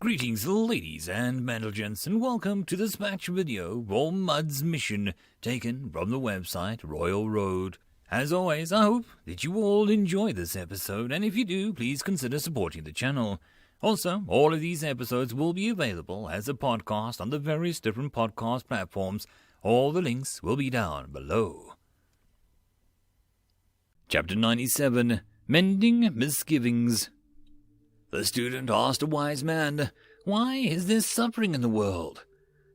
Greetings ladies and gents, and welcome to this match video for Mud's mission taken from the website Royal Road. As always, I hope that you all enjoy this episode, and if you do, please consider supporting the channel. Also, all of these episodes will be available as a podcast on the various different podcast platforms. All the links will be down below. Chapter 97, Mending Misgivings. The student asked a wise man, "Why is there suffering in the world?"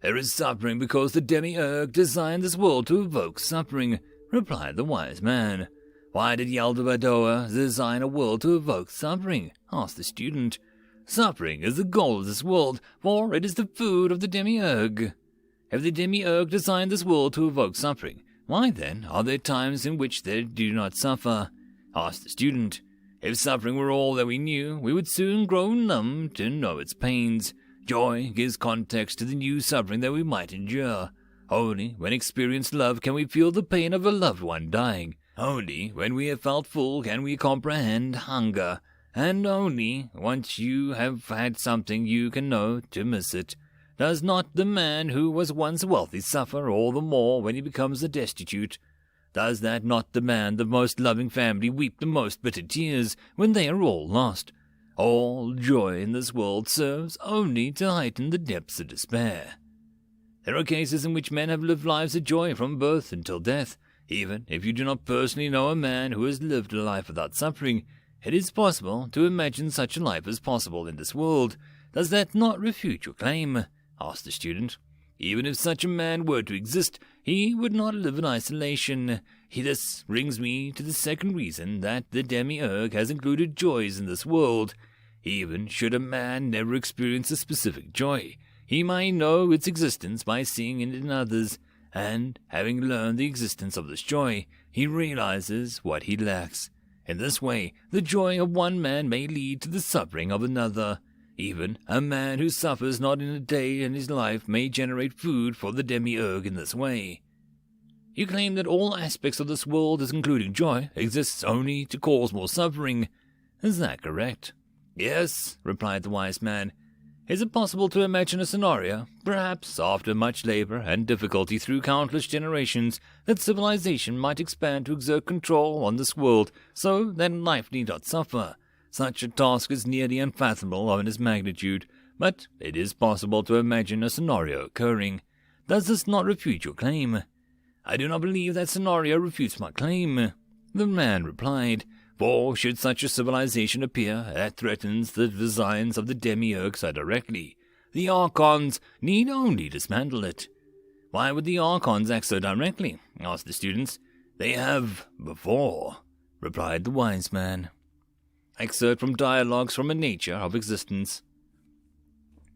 "There is suffering because the demiurge designed this world to evoke suffering," replied the wise man. "Why did Yaldabaoth design a world to evoke suffering?" asked the student. "Suffering is the goal of this world, for it is the food of the demiurge." "If the demiurge designed this world to evoke suffering, why then are there times in which they do not suffer?" asked the student. "If suffering were all that we knew, we would soon grow numb to know its pains. Joy gives context to the new suffering that we might endure. Only when experienced love can we feel the pain of a loved one dying. Only when we have felt full can we comprehend hunger. And only once you have had something you can know to miss it. Does not the man who was once wealthy suffer all the more when he becomes destitute? Does that not the man the most loving family weep the most bitter tears when they are all lost? All joy in this world serves only to heighten the depths of despair. There are cases in which men have lived lives of joy from birth until death. Even if you do not personally know a man who has lived a life without suffering, it is possible to imagine such a life as possible in this world. Does that not refute your claim?" asked the student. "Even if such a man were to exist, he would not live in isolation. This brings me to the second reason that the demiurge has included joys in this world. Even should a man never experience a specific joy, he might know its existence by seeing it in others, and having learned the existence of this joy, he realizes what he lacks. In this way, the joy of one man may lead to the suffering of another. Even a man who suffers not in a day in his life may generate food for the demiurge in this way." "You claim that all aspects of this world, as including joy, exists only to cause more suffering. Is that correct?" "Yes," replied the wise man. "Is it possible to imagine a scenario, perhaps after much labor and difficulty through countless generations, that civilization might expand to exert control on this world so that life need not suffer? Such a task is nearly unfathomable in its magnitude, but it is possible to imagine a scenario occurring. Does this not refute your claim?" "I do not believe that scenario refutes my claim," the man replied, "for should such a civilization appear that threatens the designs of the demiurge so directly, the archons need only dismantle it." "Why would the archons act so directly?" asked the students. "They have before," replied the wise man. Excerpt from Dialogues from a Nature of Existence.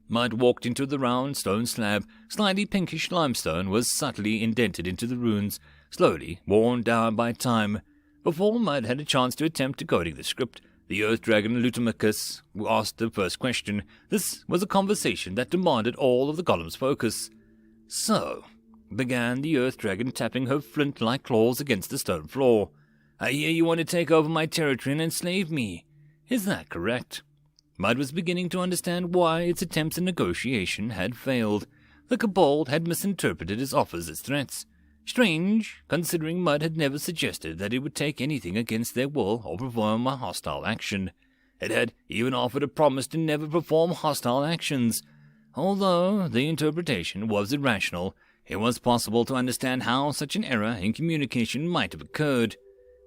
Mud walked into the round stone slab. Slightly pinkish limestone was subtly indented into the runes, slowly worn down by time. Before Mud had a chance to attempt decoding the script, the earth dragon Lutomachus asked the first question. This was a conversation that demanded all of the golem's focus. "So," began the earth dragon, tapping her flint-like claws against the stone floor, "I hear you want to take over my territory and enslave me. Is that correct?" Mud was beginning to understand why its attempts at negotiation had failed. The kobold had misinterpreted his offers as threats. Strange, considering Mud had never suggested that it would take anything against their will or perform a hostile action. It had even offered a promise to never perform hostile actions. Although the interpretation was irrational, it was possible to understand how such an error in communication might have occurred.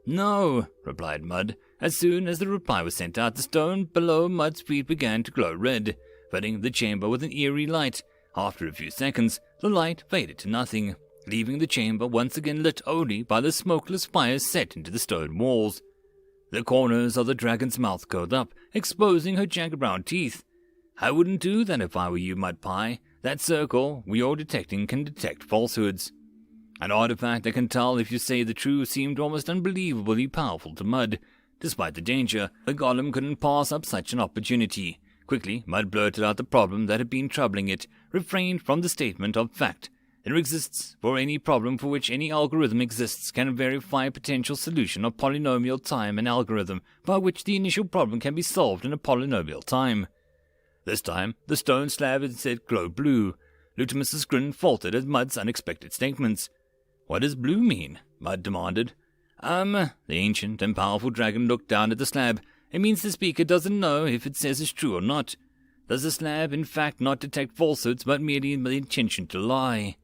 "No," replied Mud. As soon as the reply was sent out, the stone below Mud's feet began to glow red, filling the chamber with an eerie light. After a few seconds, the light faded to nothing, leaving the chamber once again lit only by the smokeless fires set into the stone walls. The corners of the dragon's mouth curled up, exposing her jagged brown teeth. "I wouldn't do that if I were you, Mud Pie. That circle you're detecting can detect falsehoods. An artifact that can tell if you say the truth seemed almost unbelievably powerful to Mud. Despite the danger, the golem couldn't pass up such an opportunity. Quickly, Mud blurted out the problem that had been troubling it, refrained from the statement of fact. There exists, for any problem for which any algorithm exists can verify a potential solution of polynomial time, an algorithm by which the initial problem can be solved in a polynomial time. This time, the stone slab instead glowed blue. Lutimus's grin faltered at Mud's unexpected statements. "What does blue mean?" Mud demanded. The ancient and powerful dragon looked down at the slab. "It means the speaker doesn't know if it says it's true or not. Does the slab in fact not detect falsehoods, but merely the intention to lie?"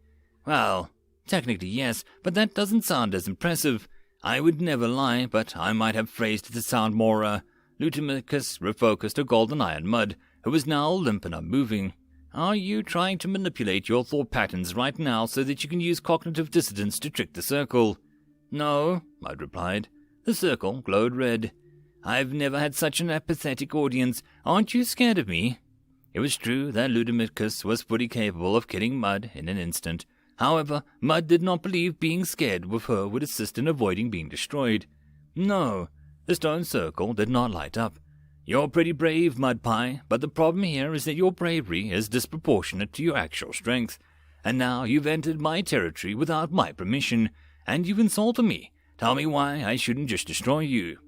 "Well, technically yes, but that doesn't sound as impressive. I would never lie, but I might have phrased it to sound more, Lutimus refocused a golden eye on Mud, who was now limp and unmoving. "Are you trying to manipulate your thought patterns right now so that you can use cognitive dissonance to trick the circle?" "No," Mud replied. The circle glowed red. "I've never had such an apathetic audience. Aren't you scared of me?" It was true that Lutimus was fully capable of killing Mud in an instant. However, Mud did not believe being scared with her would assist in avoiding being destroyed. "No." The stone circle did not light up. "You're pretty brave, Mud Pie, but the problem here is that your bravery is disproportionate to your actual strength. And now you've entered my territory without my permission, and you've insulted me. Tell me why I shouldn't just destroy you."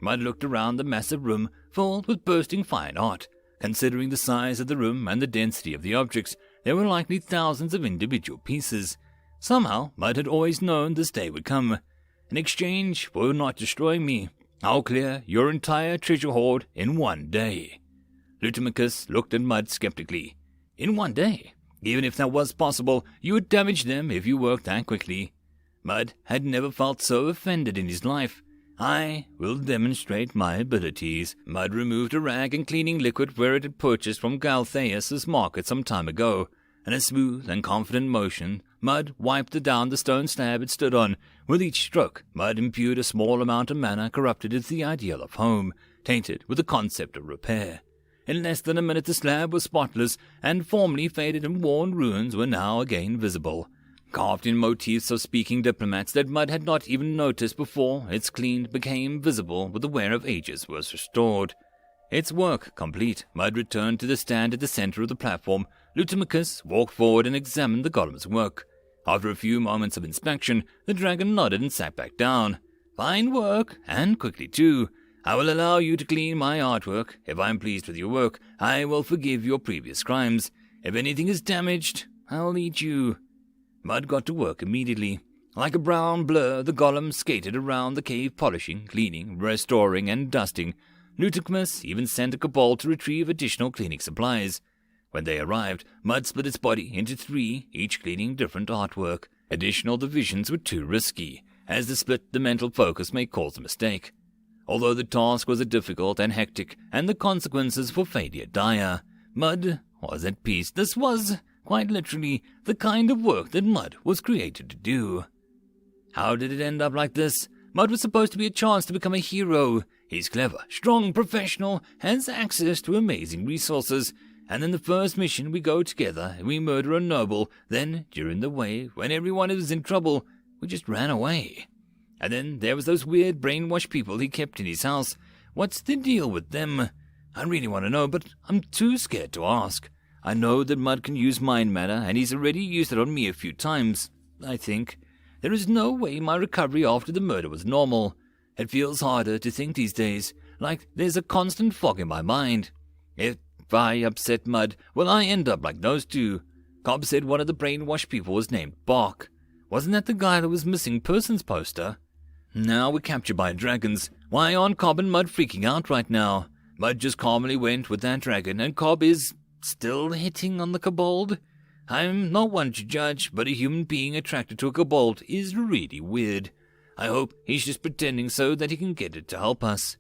Mud looked around the massive room filled with bursting fine art. Considering the size of the room and the density of the objects, there were likely thousands of individual pieces. Somehow, Mud had always known this day would come. In exchange for not destroying me, I'll clear your entire treasure hoard in 1 day. Lutimus looked at Mud skeptically. In 1 day? Even if that was possible, you would damage them if you worked that quickly. Mud had never felt so offended in his life. "I will demonstrate my abilities." Mud removed a rag and cleaning liquid where it had purchased from Galtheus' market some time ago. In a smooth and confident motion, Mud wiped down the stone slab it stood on. With each stroke, Mud imbued a small amount of mana corrupted into the ideal of home, tainted with the concept of repair. In less than a minute the slab was spotless, and formerly faded and worn ruins were now again visible. Carved-in motifs of speaking diplomats that Mud had not even noticed before its cleaned became visible with the wear of ages was restored. Its work complete, Mud returned to the stand at the center of the platform. Lutimus walked forward and examined the golem's work. After a few moments of inspection, the dragon nodded and sat back down. "Fine work, and quickly too. I will allow you to clean my artwork. If I am pleased with your work, I will forgive your previous crimes. If anything is damaged, I'll eat you." Mud got to work immediately. Like a brown blur, the golem skated around the cave polishing, cleaning, restoring, and dusting. Lutimus even sent a kobold to retrieve additional cleaning supplies. When they arrived, Mud split its body into 3, each cleaning different artwork. Additional divisions were too risky, as to split the mental focus may cause a mistake. Although the task was difficult and hectic, and the consequences for failure dire, Mud was at peace. This was, quite literally, the kind of work that Mud was created to do. How did it end up like this? Mud was supposed to be a chance to become a hero. He's clever, strong, professional, has access to amazing resources. And in the first mission we go together, we murder a noble. Then, during the wave, when everyone was in trouble, we just ran away. And then there was those weird brainwashed people he kept in his house. What's the deal with them? I really want to know, but I'm too scared to ask. I know that Mud can use mind matter, and he's already used it on me a few times, I think. There is no way my recovery after the murder was normal. It feels harder to think these days, like there's a constant fog in my mind. If I upset Mud, will I end up like those two? Cobb said one of the brainwashed people was named Bark. Wasn't that the guy that was missing persons poster? Now we're captured by dragons. Why aren't Cobb and Mud freaking out right now? Mud just calmly went with that dragon, and Cobb is still hitting on the kobold? I'm not one to judge, but a human being attracted to a kobold is really weird. I hope he's just pretending so that he can get it to help us.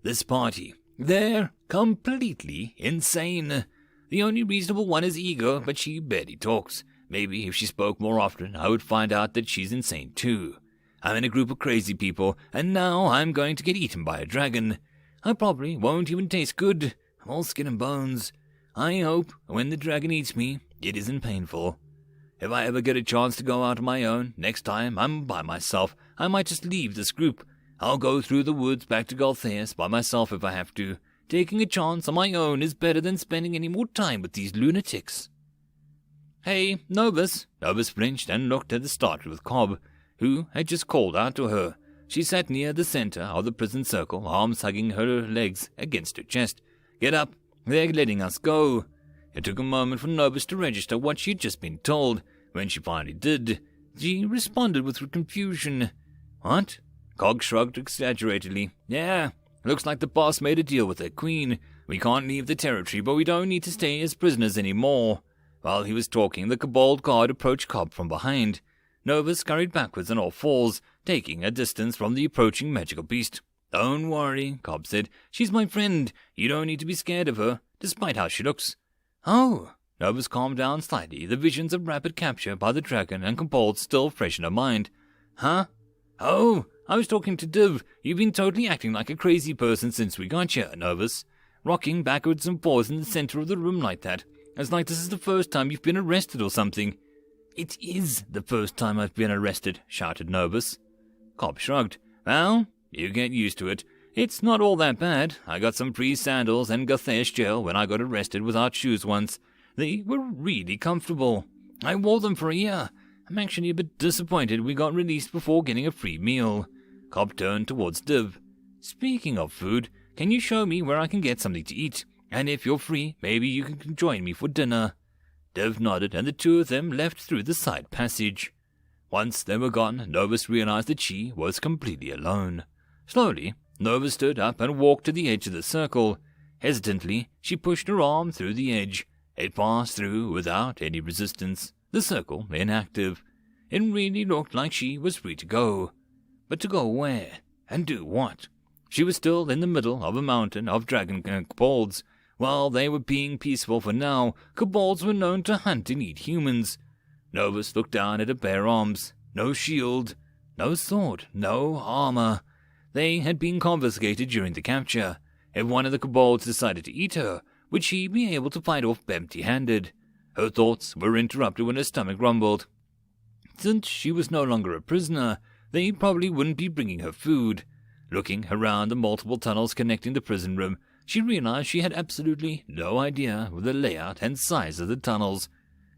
This party, they're completely insane. The only reasonable one is Ego, but she barely talks. Maybe if she spoke more often, I would find out that she's insane too. I'm in a group of crazy people, and now I'm going to get eaten by a dragon. I probably won't even taste good. I'm all skin and bones. I hope when the dragon eats me, it isn't painful. If I ever get a chance to go out on my own, next time I'm by myself, I might just leave this group. I'll go through the woods back to Galtheus by myself if I have to. Taking a chance on my own is better than spending any more time with these lunatics. Hey, Novus. Novus flinched and looked at the starter with Cobb, who had just called out to her. She sat near the center of the prison circle, arms hugging her legs against her chest. Get up. They're letting us go." It took a moment for Novus to register what she had just been told. When she finally did, she responded with confusion. "What?" Cog shrugged exaggeratedly. "Yeah, looks like the boss made a deal with their queen. We can't leave the territory, but we don't need to stay as prisoners anymore." While he was talking, the Kobold guard approached Cobb from behind. Novus scurried backwards on all fours, taking a distance from the approaching magical beast. "Don't worry," Cobb said. "She's my friend. You don't need to be scared of her, despite how she looks." "Oh!" Novus calmed down slightly, the visions of rapid capture by the dragon and Kobolds still fresh in her mind. "Huh? Oh, I was talking to Div. You've been totally acting like a crazy person since we got here, Novus. Rocking backwards and forwards in the center of the room like that. It's like this is the first time you've been arrested or something." "It is the first time I've been arrested," shouted Novus. Cobb shrugged. "Well, you get used to it. It's not all that bad. I got some free sandals and Gotheish gel when I got arrested without shoes once. They were really comfortable. I wore them for a year. I'm actually a bit disappointed we got released before getting a free meal." Cobb turned towards Div. "Speaking of food, can you show me where I can get something to eat? And if you're free, maybe you can join me for dinner." Div nodded, and the two of them left through the side passage. Once they were gone, Novus realized that she was completely alone. Slowly, Novus stood up and walked to the edge of the circle. Hesitantly, she pushed her arm through the edge. It passed through without any resistance, the circle inactive. It really looked like she was free to go. But to go where? And do what? She was still in the middle of a mountain of dragon kobolds. While they were being peaceful for now, kobolds were known to hunt and eat humans. Novus looked down at her bare arms. No shield, no sword, no armor. They had been confiscated during the capture. If one of the kobolds decided to eat her, would she be able to fight off empty-handed? Her thoughts were interrupted when her stomach rumbled. Since she was no longer a prisoner, they probably wouldn't be bringing her food. Looking around the multiple tunnels connecting the prison room, she realized she had absolutely no idea of the layout and size of the tunnels.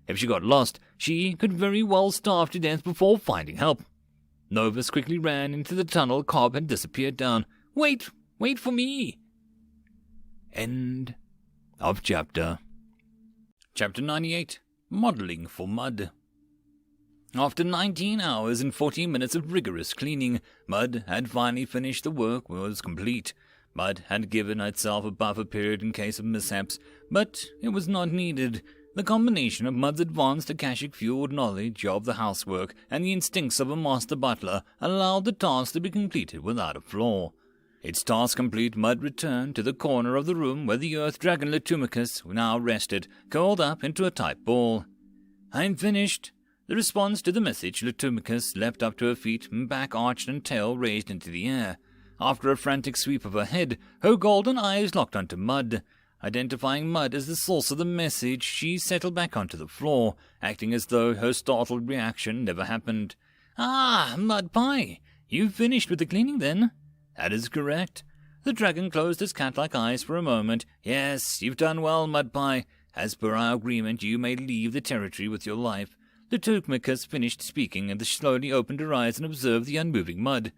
If she got lost, she could very well starve to death before finding help. Novus quickly ran into the tunnel Cobb had disappeared down. Wait for me!" End of chapter. Chapter 98. Modeling for Mud. After 19 hours and 40 minutes of rigorous cleaning, Mud had finally finished. The work was complete. Mud had given itself a buffer period in case of mishaps, but it was not needed. The combination of Mud's advanced Akashic-fueled knowledge of the housework and the instincts of a master butler allowed the task to be completed without a flaw. Its task complete, Mud returned to the corner of the room where the earth dragon Litumicus now rested, curled up into a tight ball. "I'm finished." The response to the message, Litumicus leapt up to her feet, back arched and tail raised into the air. After a frantic sweep of her head, her golden eyes locked onto Mud. Identifying Mud as the source of the message, she settled back onto the floor, acting as though her startled reaction never happened. "Ah, Mud Pie! You've finished with the cleaning, then?" "That is correct." The dragon closed his cat-like eyes for a moment. "Yes, you've done well, Mud Pie. As per our agreement, you may leave the territory with your life." The Litumicus finished speaking and slowly opened her eyes and observed the unmoving Mud.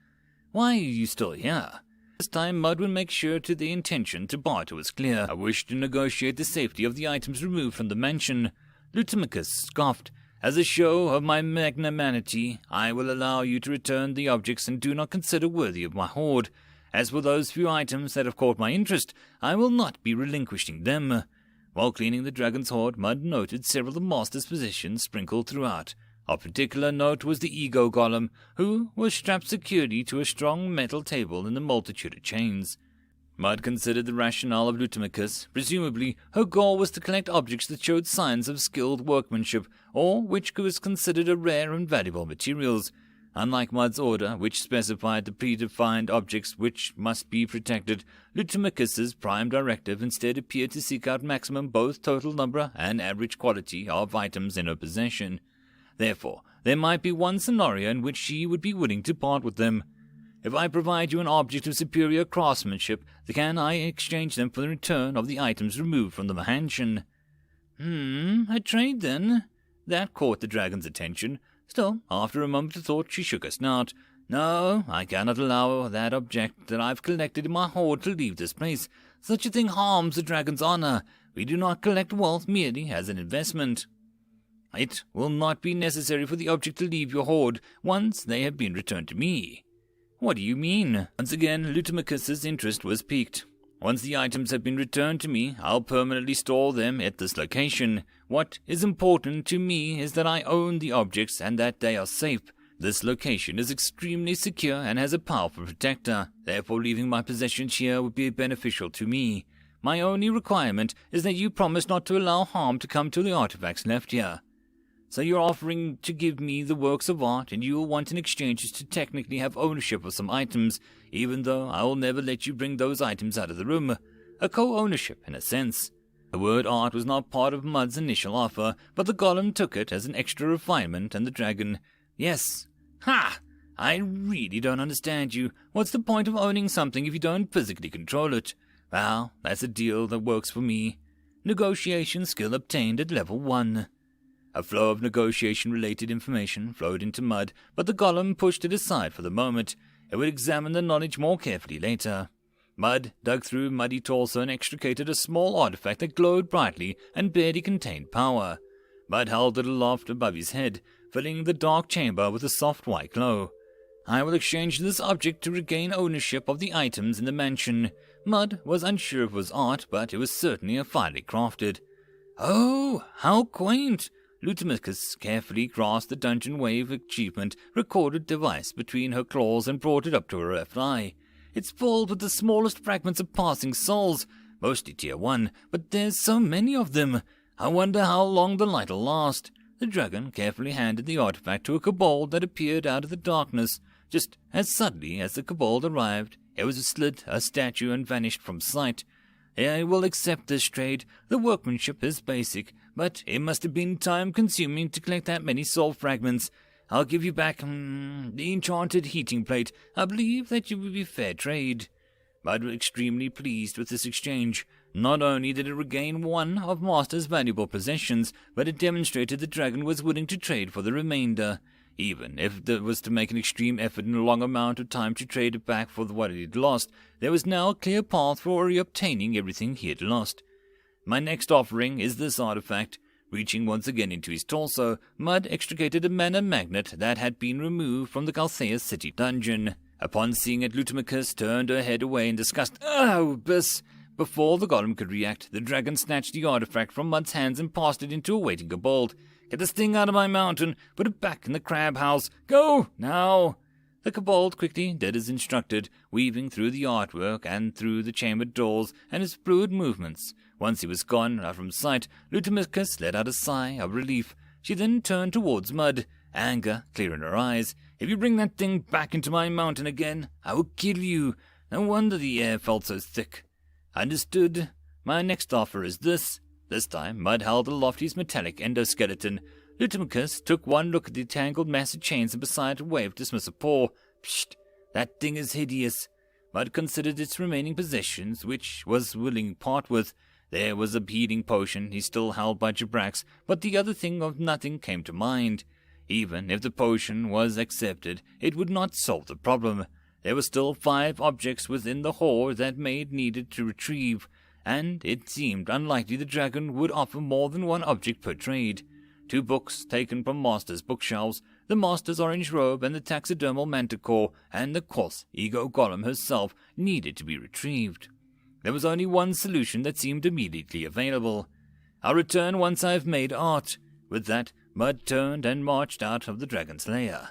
"Why are you still here?" This time Mud would make sure to the intention to barter was clear. "I wish to negotiate the safety of the items removed from the mansion." Litumicus scoffed. "As a show of my magnanimity, I will allow you to return the objects and do not consider worthy of my hoard. As for those few items that have caught my interest, I will not be relinquishing them." While cleaning the dragon's hoard, Mud noted several of the master's possessions sprinkled throughout. Of particular note was the ego golem, who was strapped securely to a strong metal table in the multitude of chains. Mud considered the rationale of Litumicus. Presumably, her goal was to collect objects that showed signs of skilled workmanship, or which was considered a rare and valuable materials. Unlike Mud's order, which specified the predefined objects which must be protected, Litumicus's prime directive instead appeared to seek out maximum both total number and average quality of items in her possession. Therefore, there might be one scenario in which she would be willing to part with them. "If I provide you an object of superior craftsmanship, can I exchange them for the return of the items removed from the mansion?" A trade, then?" That caught the dragon's attention. Still, after a moment of thought, she shook her snout. "No, I cannot allow that object that I've collected in my hoard to leave this place. Such a thing harms the dragon's honor. We do not collect wealth merely as an investment. It will not be necessary for the object to leave your hoard once they have been returned to me. What do you mean? Once again, Lysimachus's interest was piqued. Once the items have been returned to me, I'll permanently store them at this location. What is important to me is that I own the objects and that they are safe. This location is extremely secure and has a powerful protector. Therefore, leaving my possessions here would be beneficial to me. My only requirement is that you promise not to allow harm to come to the artifacts left here. So you're offering to give me the works of art, and you will want in exchange to technically have ownership of some items, even though I will never let you bring those items out of the room. A co-ownership, in a sense. The word art was not part of Mud's initial offer, but the golem took it as an extra refinement, and the dragon, yes. Ha! I really don't understand you. What's the point of owning something if you don't physically control it? Well, that's a deal that works for me. Negotiation skill obtained at level 1. A flow of negotiation-related information flowed into Mud, but the golem pushed it aside for the moment. It would examine the knowledge more carefully later. Mud dug through Muddy torso and extricated a small artifact that glowed brightly and barely contained power. Mud held it aloft above his head, filling the dark chamber with a soft white glow. I will exchange this object to regain ownership of the items in the mansion. Mud was unsure if it was art, but it was certainly finely crafted. Oh, how quaint! Lysimachus carefully grasped the Dungeon Wave achievement recorded device between her claws and brought it up to her left eye. It's filled with the smallest fragments of passing souls, mostly tier 1, but there's so many of them. I wonder how long the light'll last. The dragon carefully handed the artifact to a kobold that appeared out of the darkness. Just as suddenly as the kobold arrived, it was slit a statue and vanished from sight. I will accept this trade. The workmanship is basic, but it must have been time-consuming to collect that many soul fragments. I'll give you back the enchanted heating plate. I believe that you will be fair trade. Bud was extremely pleased with this exchange. Not only did it regain one of Master's valuable possessions, but it demonstrated the dragon was willing to trade for the remainder. Even if it was to make an extreme effort in a long amount of time to trade it back for what he had lost, there was now a clear path for reobtaining everything he had lost. My next offering is this artifact. Reaching once again into his torso, Mud extricated a mana magnet that had been removed from the Galthea city dungeon. Upon seeing it, Lysimachus turned her head away in disgust. Oh, Biss! Before the golem could react, the dragon snatched the artifact from Mud's hands and passed it into a waiting kobold. Get this thing out of my mountain. Put it back in the crab house. Go, now! The kobold quickly did as instructed, weaving through the artwork and through the chamber doors and his fluid movements. Once he was gone out from sight, Lysimachus let out a sigh of relief. She then turned towards Mud, anger clear in her eyes. If you bring that thing back into my mountain again, I will kill you. No wonder the air felt so thick. Understood. My next offer is this. This time, Mud held aloft his metallic endoskeleton. Lysimachus took one look at the tangled mass of chains and beside it waved dismissive paw. Psht! That thing is hideous. Mud considered its remaining possessions, which was willing to part with. There was a healing potion he still held by Jabrax, but the other thing of nothing came to mind. Even if the potion was accepted, it would not solve the problem. There were still 5 objects within the hoard that Maid needed to retrieve, and it seemed unlikely the dragon would offer more than 1 object per trade. 2 books taken from Master's bookshelves, the Master's orange robe and the taxidermal manticore, and the coarse ego golem herself needed to be retrieved. There was only one solution that seemed immediately available. I'll return once I've made art. With that, Mud turned and marched out of the dragon's lair.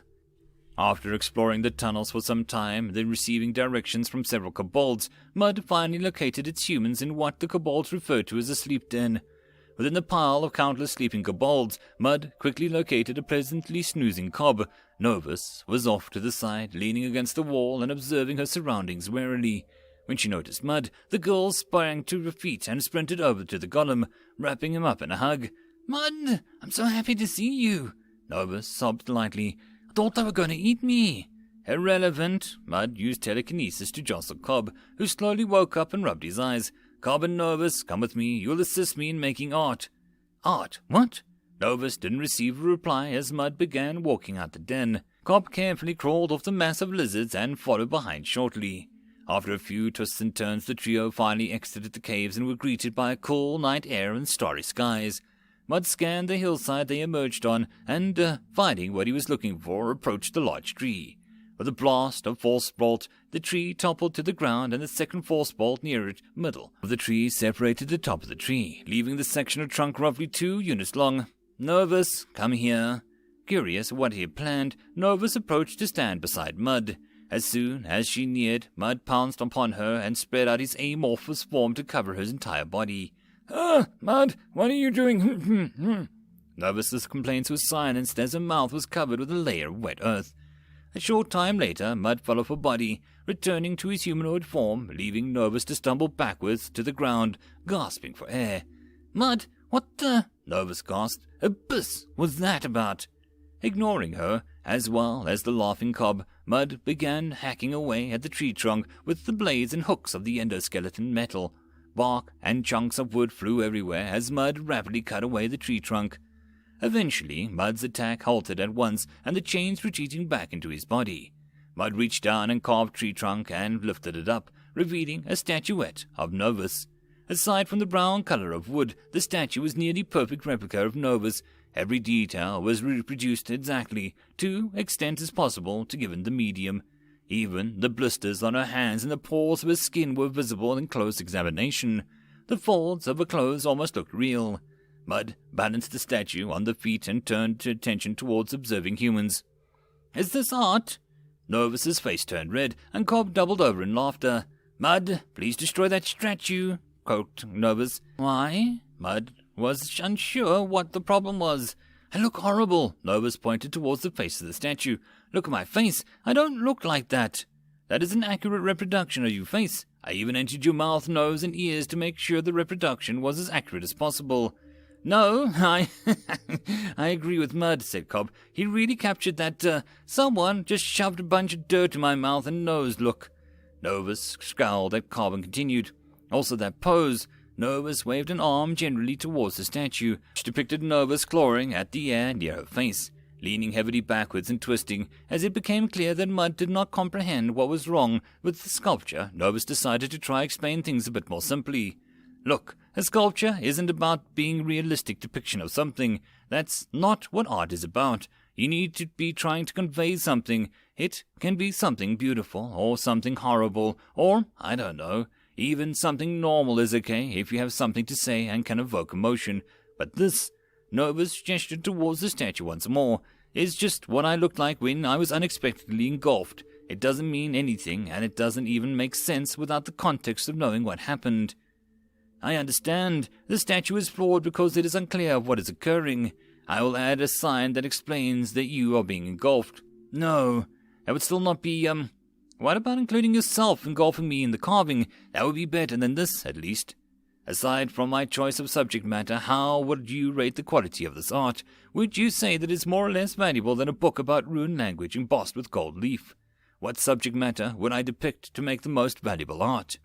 After exploring the tunnels for some time, then receiving directions from several kobolds, Mud finally located its humans in what the kobolds referred to as a sleep den. Within the pile of countless sleeping kobolds, Mud quickly located a pleasantly snoozing cob. Novus was off to the side, leaning against the wall and observing her surroundings warily. When she noticed Mud, the girl sprang to her feet and sprinted over to the golem, wrapping him up in a hug. "Mud, I'm so happy to see you." Novus sobbed lightly. "I thought they were going to eat me." Irrelevant. Mud used telekinesis to jostle Cobb, who slowly woke up and rubbed his eyes. "Cobb and Novus, come with me. You'll assist me in making art." "Art? What?" Novus didn't receive a reply as Mud began walking out the den. Cobb carefully crawled off the mass of lizards and followed behind shortly. After a few twists and turns, the trio finally exited the caves and were greeted by a cool night air and starry skies. Mud scanned the hillside they emerged on, and, finding what he was looking for, approached the large tree. With a blast of force bolt, the tree toppled to the ground, and the second force bolt near it, middle of the tree, separated the top of the tree, leaving the section of trunk roughly 2 units long. "Nervous, come here." Curious what he had planned, Nervous approached to stand beside Mud. As soon as she neared, Mud pounced upon her and spread out his amorphous form to cover his entire body. Mud, what are you doing?" Nervous's complaints were silenced as her mouth was covered with a layer of wet earth. A short time later, Mud fell off her body, returning to his humanoid form, leaving Nervous to stumble backwards to the ground, gasping for air. "Mud, what the—" Nervous gasped. "Abyss was that about?" Ignoring her, as well as the laughing cob, Mud began hacking away at the tree trunk with the blades and hooks of the endoskeleton metal. Bark and chunks of wood flew everywhere as Mud rapidly cut away the tree trunk. Eventually, Mud's attack halted at once, and the chains retreating back into his body. Mud reached down and carved tree trunk and lifted it up, revealing a statuette of Nervous. Aside from the brown color of wood, the statue was nearly perfect replica of Nervous. Every detail was reproduced exactly, to extent as possible to given the medium. Even the blisters on her hands and the pores of her skin were visible in close examination. The folds of her clothes almost looked real. Mud balanced the statue on the feet and turned his attention towards observing humans. "Is this art?" Nervous's face turned red, and Cobb doubled over in laughter. "Mud, please destroy that statue," croaked Nervous. "Why?" Mud was unsure what the problem was. "I look horrible." Nervous pointed towards the face of the statue. "Look at my face. I don't look like that." "That is an accurate reproduction of your face. I even entered your mouth, nose, and ears to make sure the reproduction was as accurate as possible." "No, I agree with Mud," said Cobb. "He really captured that, someone just shoved a bunch of dirt in my mouth and nose look." Nervous scowled at Cobb and continued. "Also that pose." Nervous waved an arm generally towards the statue, which depicted Nervous clawing at the air near her face, leaning heavily backwards and twisting. As it became clear that Mud did not comprehend what was wrong with the sculpture, Nervous decided to try explain things a bit more simply. "Look, a sculpture isn't about being a realistic depiction of something. That's not what art is about. You need to be trying to convey something. It can be something beautiful, or something horrible, or, I don't know, even something normal is okay if you have something to say and can evoke emotion. But this," Nervous gestured towards the statue once more, "is just what I looked like when I was unexpectedly engulfed. It doesn't mean anything, and it doesn't even make sense without the context of knowing what happened." "I understand. The statue is flawed because it is unclear what is occurring. I will add a sign that explains that you are being engulfed." "No, that would still not be, What about including yourself engulfing me in the carving? That would be better than this, at least. Aside from my choice of subject matter, how would you rate the quality of this art? Would you say that it's more or less valuable than a book about rune language embossed with gold leaf? What subject matter would I depict to make the most valuable art?"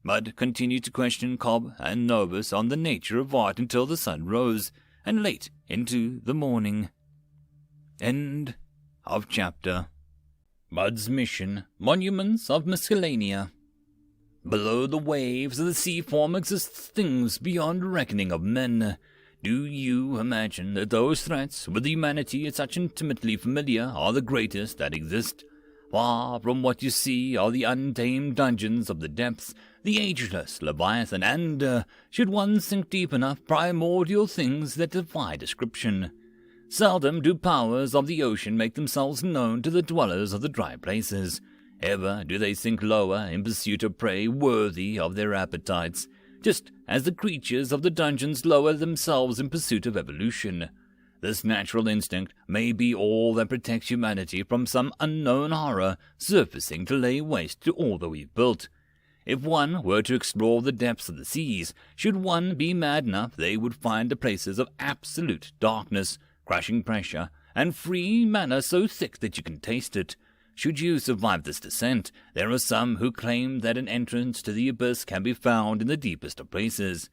Mud continued to question Cobb and Nervous on the nature of art until the sun rose, and late into the morning. End of chapter. Mud's mission, Monuments of Miscellanea. Below the waves of the sea form exist things beyond reckoning of men. Do you imagine that those threats with humanity is such intimately familiar are the greatest that exist? Far from what you see are the untamed dungeons of the depths, the ageless Leviathan, and, should one sink deep enough, primordial things that defy description. Seldom do powers of the ocean make themselves known to the dwellers of the dry places. Ever do they sink lower in pursuit of prey worthy of their appetites, just as the creatures of the dungeons lower themselves in pursuit of evolution. This natural instinct may be all that protects humanity from some unknown horror surfacing to lay waste to all that we've built. If one were to explore the depths of the seas, should one be mad enough, they would find the places of absolute darkness, crushing pressure, and free mana so thick that you can taste it. Should you survive this descent, there are some who claim that an entrance to the abyss can be found in the deepest of places.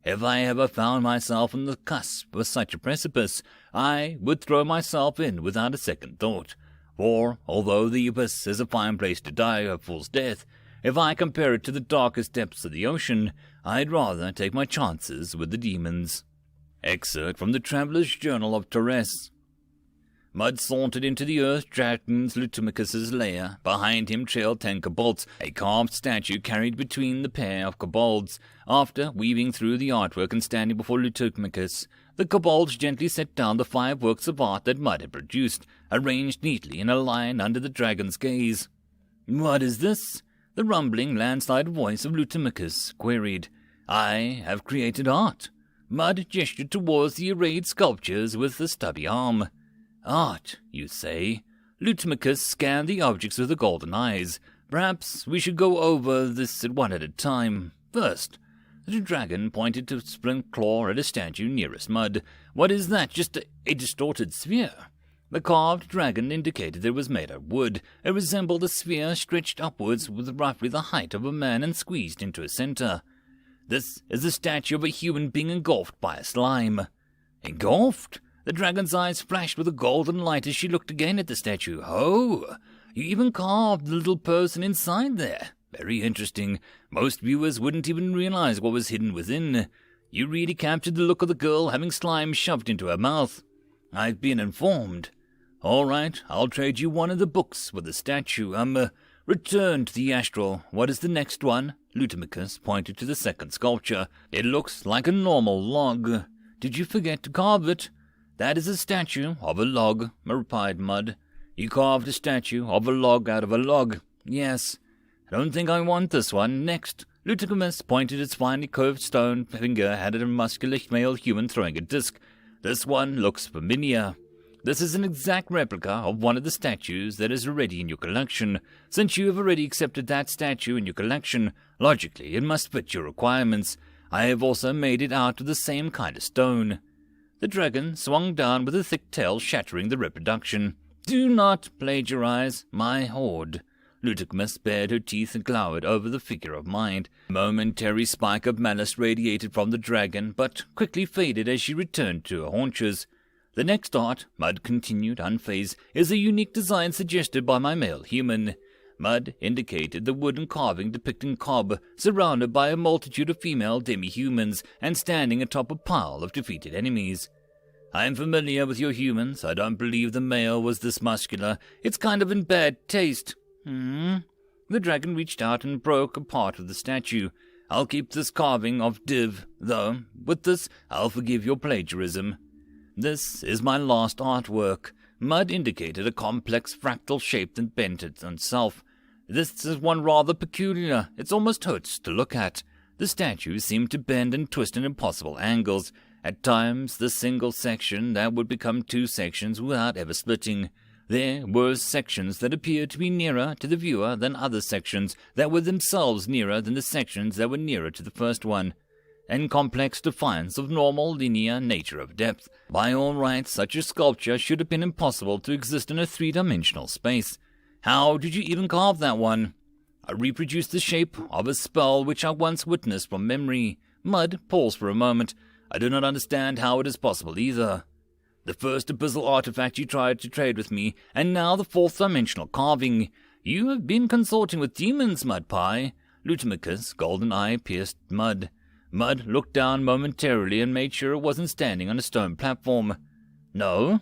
If I ever found myself on the cusp of such a precipice, I would throw myself in without a second thought, for although the abyss is a fine place to die a fool's death, If I compare it to the darkest depths of the ocean, I'd rather take my chances with the demons. Excerpt from the Traveller's Journal of Torres. Mud sauntered into the Earth Dragon's Lutomachus's lair. Behind him trailed 10 kobolds, a carved statue carried between the pair of kobolds. After weaving through the artwork and standing before Lutomachus, the kobolds gently set down the 5 works of art that Mud had produced, arranged neatly in a line under the dragon's gaze. "What is this?" the rumbling, landslide voice of Lutomachus queried. "I have created art." Mud gestured towards the arrayed sculptures with a stubby arm. "Art, you say?" Lutomachus scanned the objects with the golden eyes. "Perhaps we should go over this one at a time. First," the dragon pointed to splint claw at a statue nearest Mud. "What is that? Just a distorted sphere?" The carved dragon indicated that it was made of wood. It resembled a sphere stretched upwards with roughly the height of a man and squeezed into a center. "This is the statue of a human being engulfed by a slime." "Engulfed?" The dragon's eyes flashed with a golden light as she looked again at the statue. "Oh, you even carved the little person inside there. Very interesting. Most viewers wouldn't even realize what was hidden within. You really captured the look of the girl having slime shoved into her mouth." "I've been informed." "All right, I'll trade you one of the books with the statue. Return to the astral. What is the next one?" Lutomachus pointed to the second sculpture. "It looks like a normal log. Did you forget to carve it?" "That is a statue of a log," replied Mud. "You carved a statue of a log out of a log." "Yes." "I don't think I want this one. Next." Lutomachus pointed its finely curved stone finger at a muscular male human throwing a disc. "This one looks familiar." "This is an exact replica of one of the statues that is already in your collection. Since you have already accepted that statue in your collection, logically it must fit your requirements. I have also made it out of the same kind of stone." The dragon swung down with a thick tail shattering the reproduction. "Do not plagiarize my hoard." Lutomachus bared her teeth and glowered over the figure of mind. A momentary spike of malice radiated from the dragon, but quickly faded as she returned to her haunches. "The next art," Mud continued, unfazed, "is a unique design suggested by my male human." Mud indicated the wooden carving depicting Cobb, surrounded by a multitude of female demi-humans and standing atop a pile of defeated enemies. "I am familiar with your humans. I don't believe the male was this muscular. It's kind of in bad taste." The dragon reached out and broke a part of the statue. "I'll keep this carving of Div, though. With this, I'll forgive your plagiarism." "This is my last artwork." Mud indicated a complex fractal shape that bent itself. "This is one rather peculiar. It almost hurts to look at." The statue seemed to bend and twist in impossible angles. At times, the single section that would become 2 sections without ever splitting. There were sections that appeared to be nearer to the viewer than other sections that were themselves nearer than the sections that were nearer to the first one. In complex defiance of normal linear nature of depth. By all rights, such a sculpture should have been impossible to exist in a 3-dimensional space. "How did you even carve that one?" "I reproduced the shape of a spell which I once witnessed from memory." Mud paused for a moment. "I do not understand how it is possible either." "The first abyssal artifact you tried to trade with me, and now the 4th-dimensional carving. You have been consorting with demons, Mud Pie." Lutomachus' golden eye pierced Mud. Mud looked down momentarily and made sure it wasn't standing on a stone platform. "No?"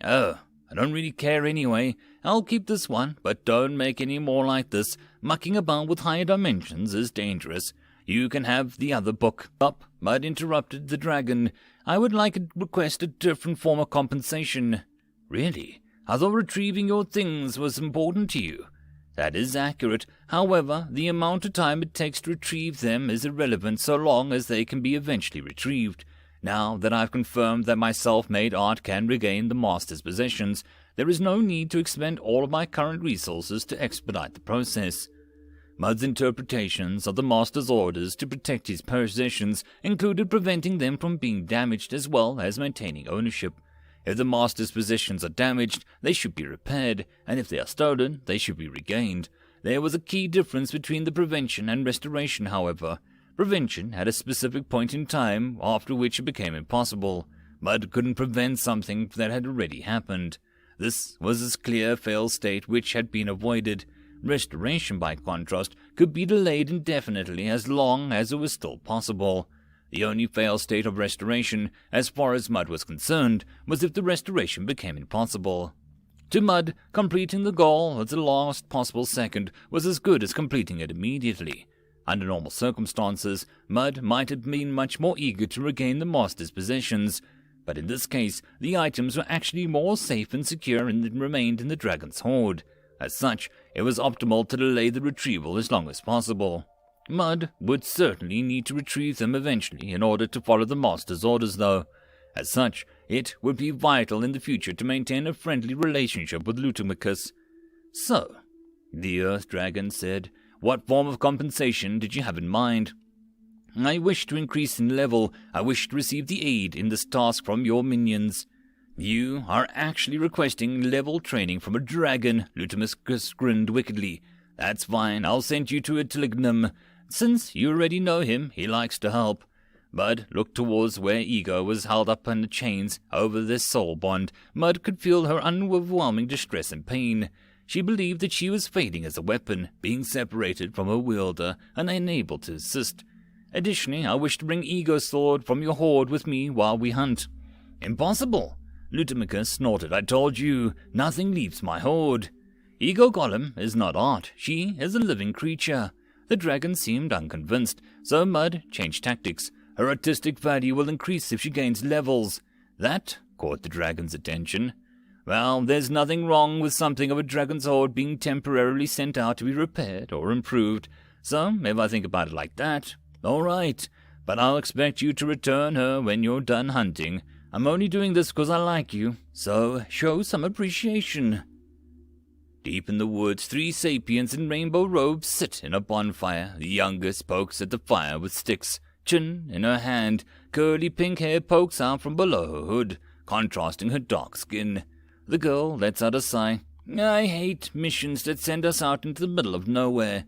"Oh, I don't really care anyway. I'll keep this one, but don't make any more like this. Mucking about with higher dimensions is dangerous. You can have the other book." "Up," Mud interrupted the dragon. "I would like to request a different form of compensation." "Really? I thought retrieving your things was important to you." "That is accurate. However, the amount of time it takes to retrieve them is irrelevant so long as they can be eventually retrieved. Now that I've confirmed that my self-made art can regain the master's possessions, there is no need to expend all of my current resources to expedite the process." Mud's interpretations of the master's orders to protect his possessions included preventing them from being damaged as well as maintaining ownership. If the master's possessions are damaged, they should be repaired, and if they are stolen, they should be regained. There was a key difference between the prevention and restoration, however. Prevention had a specific point in time, after which it became impossible. Mud couldn't prevent something that had already happened. This was a clear fail state which had been avoided. Restoration, by contrast, could be delayed indefinitely as long as it was still possible. The only fail state of restoration, as far as Mud was concerned, was if the restoration became impossible. To Mud, completing the goal at the last possible second was as good as completing it immediately. Under normal circumstances, Mud might have been much more eager to regain the Master's possessions, but in this case, the items were actually more safe and secure and remained in the dragon's hoard. As such, it was optimal to delay the retrieval as long as possible. Mud would certainly need to retrieve them eventually in order to follow the Master's orders, though. As such, it would be vital in the future to maintain a friendly relationship with Lutomachus. So, the Earth Dragon said, what form of compensation did you have in mind? I wish to increase in level. I wish to receive the aid in this task from your minions. You are actually requesting level training from a dragon, Lutomachus grinned wickedly. That's fine, I'll send you to Itilignum. Since you already know him, he likes to help. Mud looked towards where Ego was held up in the chains over this soul bond. Mud could feel her overwhelming distress and pain. She believed that she was fading as a weapon, being separated from her wielder and unable to assist. Additionally, I wish to bring Ego's sword from your hoard with me while we hunt. Impossible! Lutomachus snorted. I told you, nothing leaves my hoard. Ego Golem is not art. She is a living creature. The dragon seemed unconvinced, so Mud changed tactics. Her artistic value will increase if she gains levels. That caught the dragon's attention. Well, there's nothing wrong with something of a dragon's hoard being temporarily sent out to be repaired or improved. So, if I think about it like that, all right. But I'll expect you to return her when you're done hunting. I'm only doing this because I like you, so show some appreciation. Deep in the woods, 3 sapients in rainbow robes sit in a bonfire. The youngest pokes at the fire with sticks, chin in her hand. Curly pink hair pokes out from below her hood, contrasting her dark skin. The girl lets out a sigh. I hate missions that send us out into the middle of nowhere.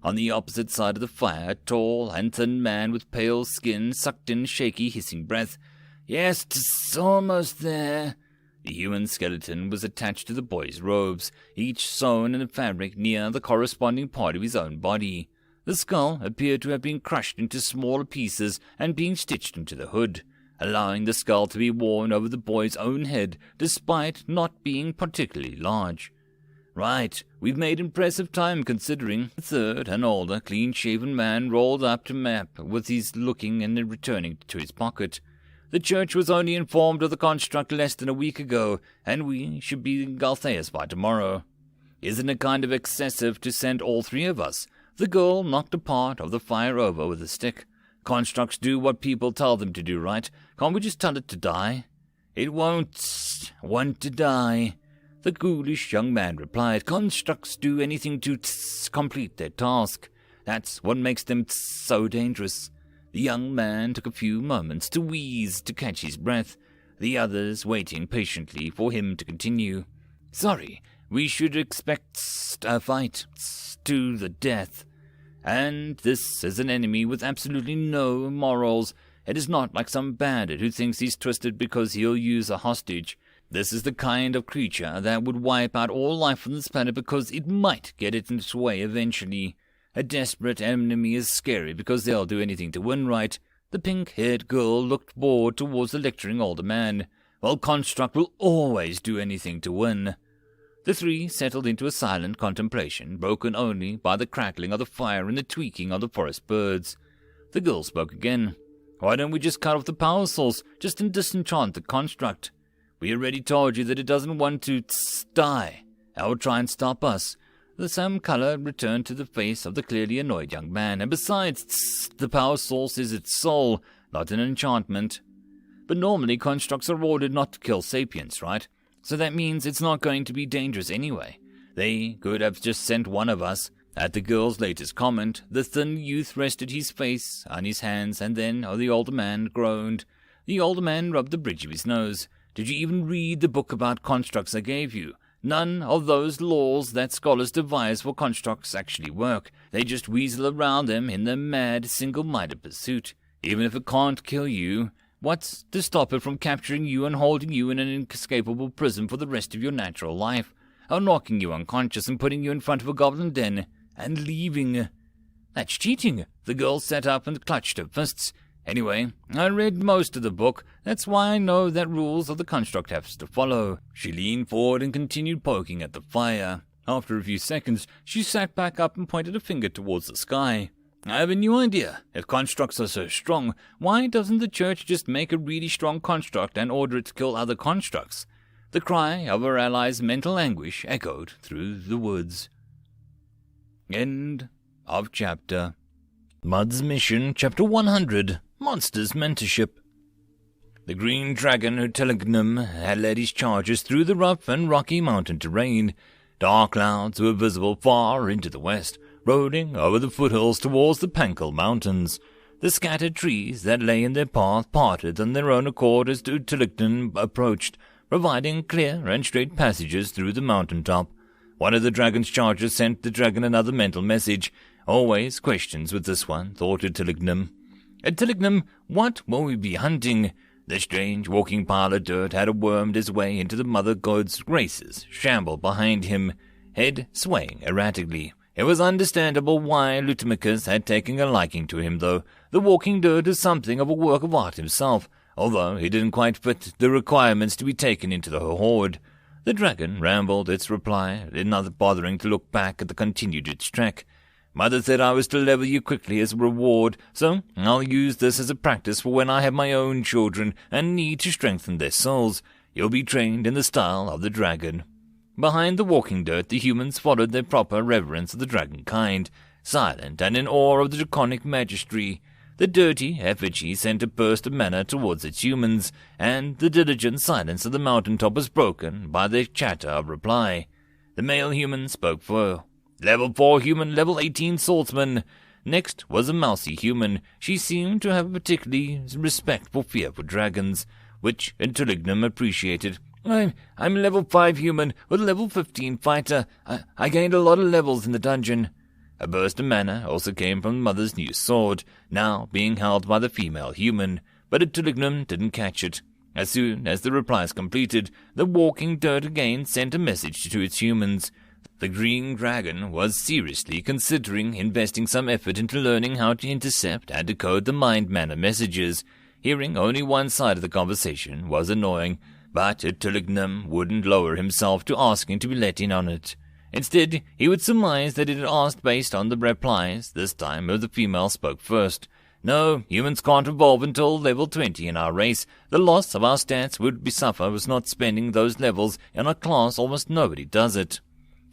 On the opposite side of the fire, a tall and thin man with pale skin sucked in shaky, hissing breath. Yes, 'tis almost there. The human skeleton was attached to the boy's robes, each sewn in a fabric near the corresponding part of his own body. The skull appeared to have been crushed into smaller pieces and being stitched into the hood, allowing the skull to be worn over the boy's own head, despite not being particularly large. Right, we've made impressive time considering. The third, an older, clean-shaven man, rolled up to map with his looking and then returning to his pocket. The church was only informed of the construct less than a week ago, and we should be in Galtheus by tomorrow. Isn't it kind of excessive to send all 3 of us? The girl knocked a part of the fire over with a stick. Constructs do what people tell them to do, right? Can't we just tell it to die? It won't want to die. The ghoulish young man replied. Constructs do anything to complete their task. That's what makes them so dangerous. The young man took a few moments to wheeze to catch his breath, the others waiting patiently for him to continue. Sorry, we should expect a fight to the death. And this is an enemy with absolutely no morals. It is not like some bandit who thinks he's twisted because he'll use a hostage. This is the kind of creature that would wipe out all life on this planet because it might get it in its way eventually. A desperate enemy is scary because they'll do anything to win, right? The pink-haired girl looked bored towards the lecturing older man. Well, Construct will always do anything to win. The 3 settled into a silent contemplation, broken only by the crackling of the fire and the tweaking of the forest birds. The girl spoke again. Why don't we just cut off the power source, just disenchant the Construct? We already told you that it doesn't want to die. It will try and stop us. The same color returned to the face of the clearly annoyed young man, and besides, the power source is its soul, not an enchantment. But normally constructs are ordered not to kill sapients, right? So that means it's not going to be dangerous anyway. They could have just sent one of us. At the girl's latest comment, the thin youth rested his face on his hands, and then the older man groaned. The older man rubbed the bridge of his nose. Did you even read the book about constructs I gave you? None of those laws that scholars devise for constructs actually work. They just weasel around them in their mad, single-minded pursuit. Even if it can't kill you, what's to stop it from capturing you and holding you in an inescapable prison for the rest of your natural life? of knocking you unconscious and putting you in front of a goblin den, and leaving. That's cheating. The girl sat up and clutched her fists. Anyway, I read most of the book. That's why I know that rules of the construct have to follow. She leaned forward and continued poking at the fire. After a few seconds, she sat back up and pointed a finger towards the sky. I have a new idea. If constructs are so strong, why doesn't the church just make a really strong construct and order it to kill other constructs? The cry of her allies' mental anguish echoed through the woods. End of chapter. Mud's Mission, Chapter 100, Monsters Mentorship. The green dragon Utilignum had led his charges through the rough and rocky mountain terrain. Dark clouds were visible far into the west, rolling over the foothills towards the Pankel Mountains. The scattered trees that lay in their path parted on their own accord as Utilignum approached, providing clear and straight passages through the mountain top. One of the dragon's chargers sent the dragon another mental message. Always questions with this one, thought Utilignum. Utilignum, what will we be hunting? The strange walking pile of dirt had wormed his way into the mother god's graces, shambled behind him, head swaying erratically. It was understandable why Lutimachus had taken a liking to him, though. The walking dirt is something of a work of art himself, although he didn't quite fit the requirements to be taken into the horde. The dragon rambled its reply, not bothering to look back at the continued its trek. Mother said I was to level you quickly as a reward, so I'll use this as a practice for when I have my own children and need to strengthen their souls. You'll be trained in the style of the dragon. Behind the walking dirt, the humans followed their proper reverence of the dragon kind, silent and in awe of the draconic majesty. The dirty effigy sent a burst of mana towards its humans, and the diligent silence of the mountaintop was broken by their chatter of reply. The male human spoke for Level 4 human, level 18 swordsman. Next was a mousy human. She seemed to have a particularly respectful fear for dragons, which Utilignum appreciated. I'm level 5 human with level 15 fighter. I gained a lot of levels in the dungeon. A burst of mana also came from Mother's new sword, now being held by the female human, but Utilignum didn't catch it. As soon as the replies completed, the walking dirt again sent a message to its humans. The green dragon was seriously considering investing some effort into learning how to intercept and decode the mind mana messages. Hearing only one side of the conversation was annoying, but Utilignum wouldn't lower himself to asking to be let in on it. Instead, he would surmise that it had asked based on the replies, this time the female spoke first. No, humans can't evolve until level 20 in our race. The loss of our stats would be suffer was not spending those levels in our class. Almost nobody does it.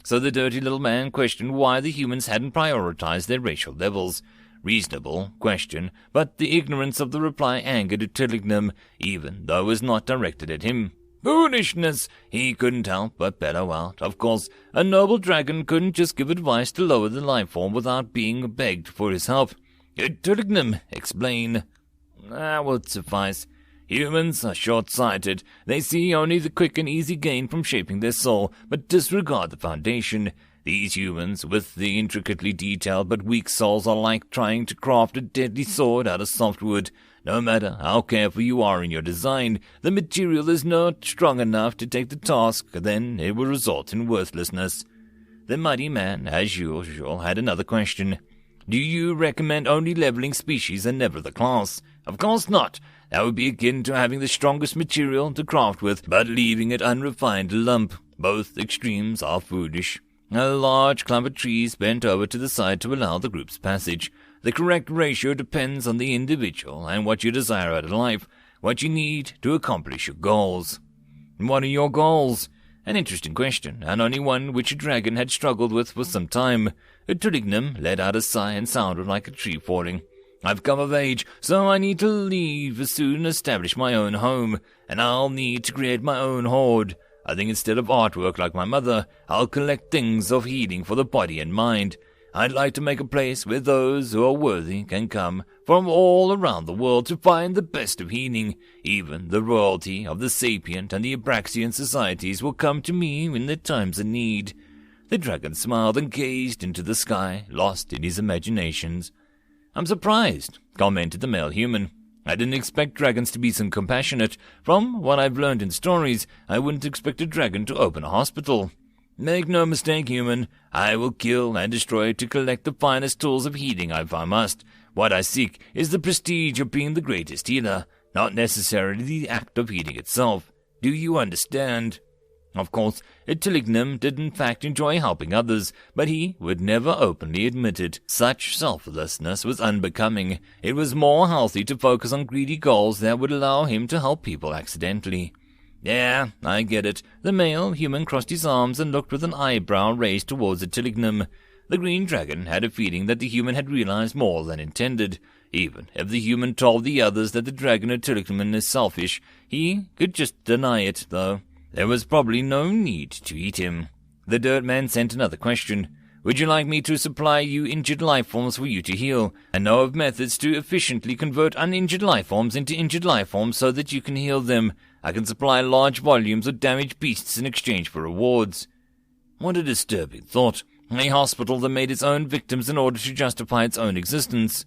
So the dirty little man questioned why the humans hadn't prioritized their racial levels. Reasonable question, but the ignorance of the reply angered Utilignum, even though it was not directed at him. Foolishness! He couldn't help but bellow out. Of course, a noble dragon couldn't just give advice to lower the life form without being begged for his help. Utilignum, explain. That would suffice. Humans are short-sighted. They see only the quick and easy gain from shaping their soul, but disregard the foundation. These humans, with the intricately detailed but weak souls, are like trying to craft a deadly sword out of soft wood. No matter how careful you are in your design, the material is not strong enough to take the task, then it will result in worthlessness. The muddy man, as usual, had another question. Do you recommend only leveling species and never the class? Of course not. That would be akin to having the strongest material to craft with, but leaving it unrefined lump. Both extremes are foolish. A large clump of trees bent over to the side to allow the group's passage. The correct ratio depends on the individual and what you desire out of life, what you need to accomplish your goals. What are your goals? An interesting question, and only one which a dragon had struggled with for some time. Utilignum let out a sigh and sounded like a tree falling. I've come of age, so I need to leave as soon and establish my own home, and I'll need to create my own horde. I think instead of artwork like my mother, I'll collect things of healing for the body and mind. I'd like to make a place where those who are worthy can come from all around the world to find the best of healing. Even the royalty of the sapient and the Abraxian societies will come to me in their times of need. The dragon smiled and gazed into the sky, lost in his imaginations. I'm surprised, commented the male human. I didn't expect dragons to be so compassionate. From what I've learned in stories, I wouldn't expect a dragon to open a hospital. Make no mistake, human. I will kill and destroy to collect the finest tools of healing if I must. What I seek is the prestige of being the greatest healer, not necessarily the act of healing itself. Do you understand? Of course, Ithilia did in fact enjoy helping others, but he would never openly admit it. Such selflessness was unbecoming. It was more healthy to focus on greedy goals that would allow him to help people accidentally. Yeah, I get it. The male human crossed his arms and looked with an eyebrow raised towards Ithilia. The green dragon had a feeling that the human had realized more than intended. Even if the human told the others that the dragon Ithilia is selfish, he could just deny it, though. There was probably no need to eat him. The dirt man sent another question. Would you like me to supply you injured life forms for you to heal? I know of methods to efficiently convert uninjured life forms into injured life forms so that you can heal them. I can supply large volumes of damaged beasts in exchange for rewards. What a disturbing thought. A hospital that made its own victims in order to justify its own existence.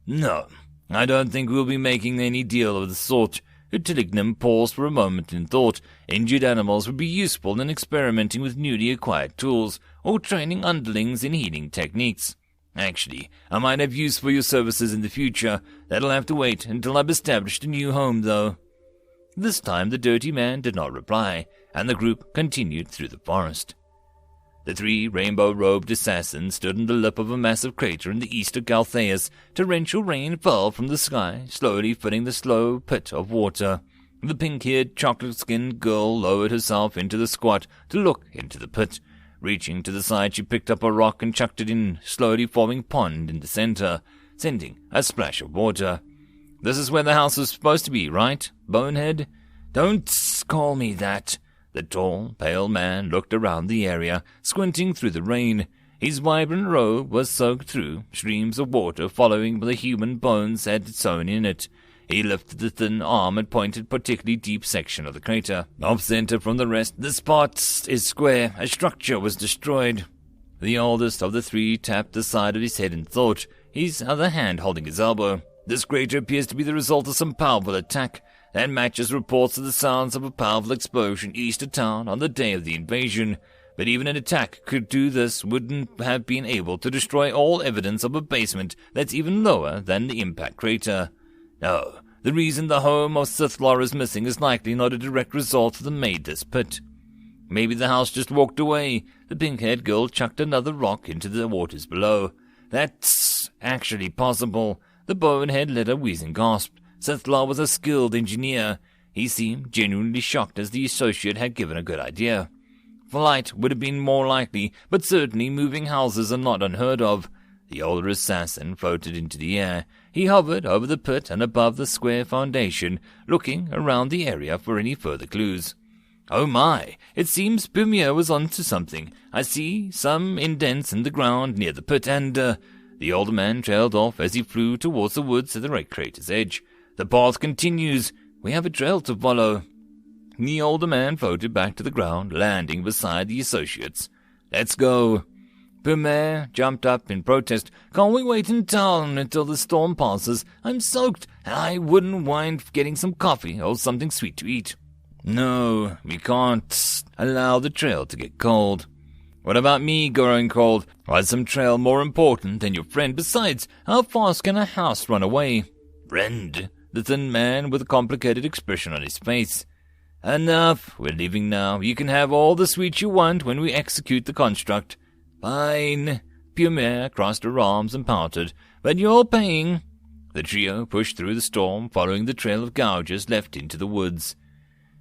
No, I don't think we'll be making any deal of the sort. Ithilia paused for a moment in thought. Injured animals would be useful in experimenting with newly acquired tools, or training underlings in healing techniques. Actually, I might have use for your services in the future. That'll have to wait until I've established a new home, though. This time the dirty man did not reply, and the group continued through the forest. The three rainbow-robed assassins stood in the lip of a massive crater in the east of Galtheus. Torrential rain fell from the sky, slowly filling the slow pit of water. The pink-haired, chocolate-skinned girl lowered herself into the squat to look into the pit. Reaching to the side, she picked up a rock and chucked it in, slowly forming pond in the center, sending a splash of water. This is where the house was supposed to be, right, bonehead? Don't call me that. The tall, pale man looked around the area, squinting through the rain. His vibrant robe was soaked through, streams of water following the human bones had sown in it. He lifted the thin arm and pointed particularly deep section of the crater. Off-center from the rest, the spot is square. A structure was destroyed. The oldest of the three tapped the side of his head in thought, his other hand holding his elbow. This crater appears to be the result of some powerful attack. That matches reports of the sounds of a powerful explosion east of town on the day of the invasion. But even an attack could do this wouldn't have been able to destroy all evidence of a basement that's even lower than the impact crater. No, the reason the home of Sithlar is missing is likely not a direct result of the made this pit. Maybe the house just walked away. The pink-haired girl chucked another rock into the waters below. That's actually possible. The bonehead let a wheezing gasp. Sithlar was a skilled engineer. He seemed genuinely shocked as the associate had given a good idea. Flight would have been more likely, but certainly moving houses are not unheard of. The older assassin floated into the air. He hovered over the pit and above the square foundation, looking around the area for any further clues. Oh my, it seems Pumier was onto something. I see some indents in the ground near the pit and, The older man trailed off as he flew towards the woods at the right crater's edge. The path continues. We have a trail to follow. The older man floated back to the ground, landing beside the associates. Let's go. Pumier jumped up in protest. Can't we wait in town until the storm passes? I'm soaked, and I wouldn't mind getting some coffee or something sweet to eat. No, we can't allow the trail to get cold. What about me growing cold? Was some trail more important than your friend? Besides, how fast can a house run away? Friend? The thin man with a complicated expression on his face. Enough, we're leaving now. You can have all the sweets you want when we execute the construct. Fine. Pumier crossed her arms and pouted. But you're paying. The trio pushed through the storm, following the trail of gouges left into the woods.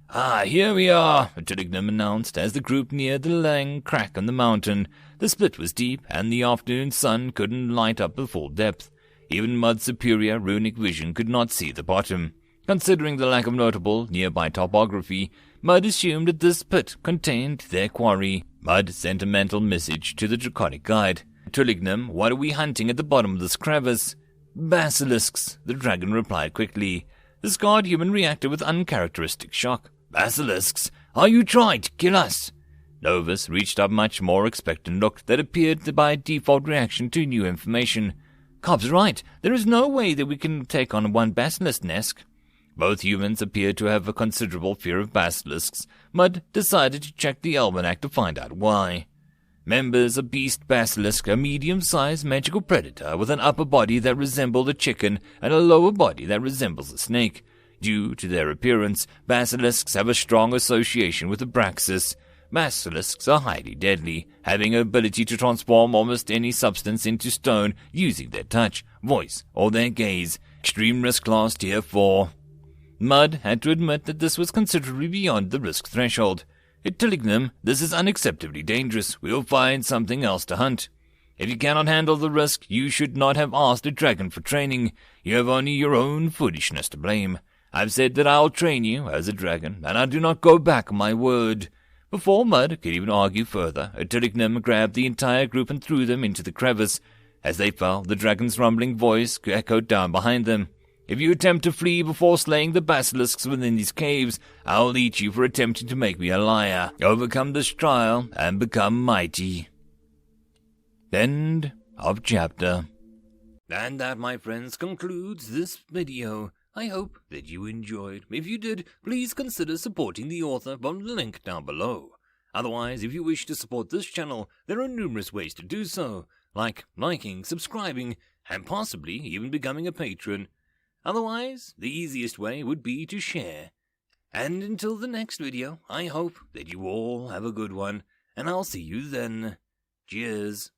Ah, here we are, Ithilia announced as the group neared the lang crack on the mountain. The split was deep, and the afternoon sun couldn't light up the full depth. Even Mud's superior runic vision could not see the bottom. Considering the lack of notable nearby topography, Mud assumed that this pit contained their quarry. Mud sent a mental message to the draconic guide. Ithilia, what are we hunting at the bottom of this crevice? Basilisks, the dragon replied quickly. The scarred human reacted with uncharacteristic shock. Basilisks? Are you trying to kill us? Novus reached up much more expectant look that appeared by default reaction to new information. Cobb's right. There is no way that we can take on one basilisk nest. Both humans appeared to have a considerable fear of basilisks. Mud decided to check the almanac to find out why. Members of Beast Basilisk, a medium-sized magical predator with an upper body that resembled a chicken and a lower body that resembles a snake. Due to their appearance, basilisks have a strong association with Abraxas. Basilisks are highly deadly, having an ability to transform almost any substance into stone using their touch, voice, or their gaze. Extreme risk class tier 4. Mud had to admit that this was considerably beyond the risk threshold. It telling them this is unacceptably dangerous. We'll find something else to hunt. If you cannot handle the risk, you should not have asked a dragon for training. You have only your own foolishness to blame. I've said that I'll train you as a dragon, and I do not go back on my word. Before Mud could even argue further, Atilignim grabbed the entire group and threw them into the crevice. As they fell, the dragon's rumbling voice echoed down behind them. If you attempt to flee before slaying the basilisks within these caves, I'll eat you for attempting to make me a liar. Overcome this trial and become mighty. End of chapter. And that, my friends, concludes this video. I hope that you enjoyed. If you did, please consider supporting the author from the link down below. Otherwise, if you wish to support this channel, there are numerous ways to do so, like liking, subscribing, and possibly even becoming a patron. Otherwise, the easiest way would be to share. And until the next video, I hope that you all have a good one, and I'll see you then. Cheers.